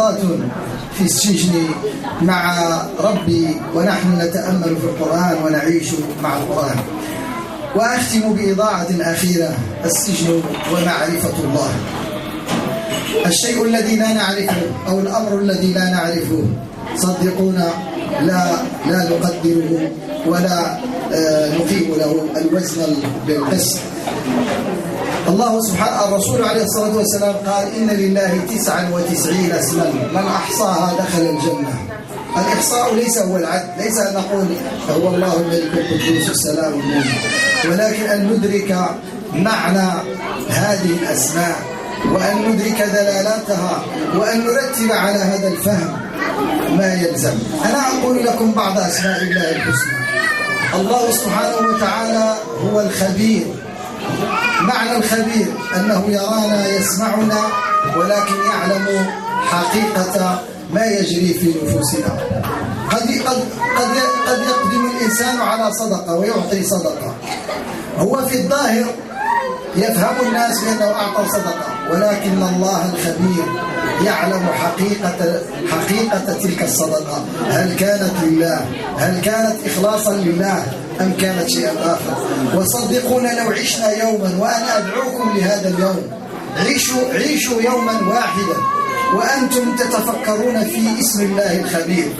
لحظات في السجن مع ربي ونحن نتأمل في القرآن ونعيش مع القرآن. وأختم بإضاعة أخيرة: السجن ومعرفة الله. الشيء الذي لا نعرفه أو الأمر الذي لا نعرفه صدقونا لا نقدره ولا نقيم له الوزن بالقسط. الله سبحانه الرسول عليه الصلاة والسلام قال: إن لله 99 اسما من أحصاها دخل الجنة. الإحصاء ليس هو العد، ليس أن نقول هو الله الملك القدوس السلام المؤمن، ولكن أن ندرك معنى هذه الأسماء وأن ندرك دلالاتها وأن نرتب على هذا الفهم ما يلزم. أنا أقول لكم بعض أسماء الله الحسنى. الله سبحانه وتعالى هو الخبير. معنى الخبير أنه يرانا يسمعنا ولكن يعلم حقيقة ما يجري في نفوسنا. قد يقدم الإنسان على صدقة ويعطي صدقة، هو في الظاهر يفهم الناس بأنه أعطى صدقة، ولكن الله الخبير يعلم حقيقة تلك الصدقة، هل كانت لله، هل كانت إخلاصا لله أم كانت شيئا آخر. وصدقونا لو عشنا يوما، وأنا أدعوكم لهذا اليوم، عيشوا يوما واحدا وأنتم تتفكرون في اسم الله الخبير،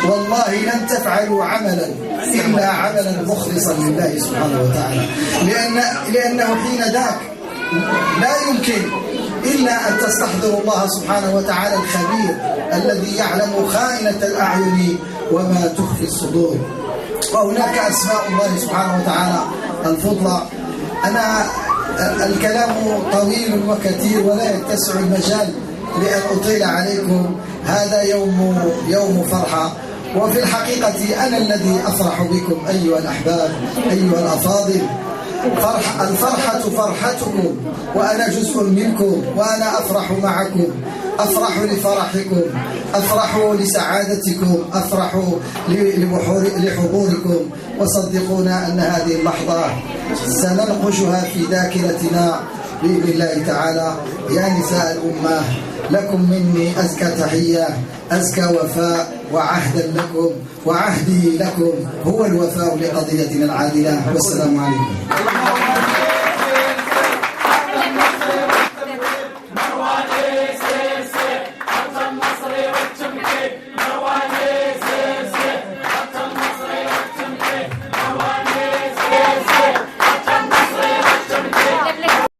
والله لن تفعلوا عملا إلا عملا مخلصا لله سبحانه وتعالى، لأنه حين ذاك لا يمكن إلا أن تستحضروا الله سبحانه وتعالى الخبير الذي يعلم خائنة الأعين وما تخفي الصدور. وهناك أسماء الله سبحانه وتعالى الفضلى. أنا الكلام طويل وكثير ولا يتسع المجال لأن أطيل عليكم. هذا يوم فرحة، وفي الحقيقة أنا الذي أفرح بكم أيها الأحباب أيها الأفاضل. الفرحة فرحتكم وأنا جزء منكم، وأنا أفرح معكم، أفرح لفرحكم، أفرح لسعادتكم، أفرح لحضوركم. وصدقونا أن هذه اللحظة سننقشها في ذاكرتنا بإذن الله تعالى. يا نساء الأمة، لكم مني أزكى تحية، أزكى وفاء وعهدا لكم، وعهدي لكم هو الوفاء لقضيتنا العادلة. والسلام عليكم.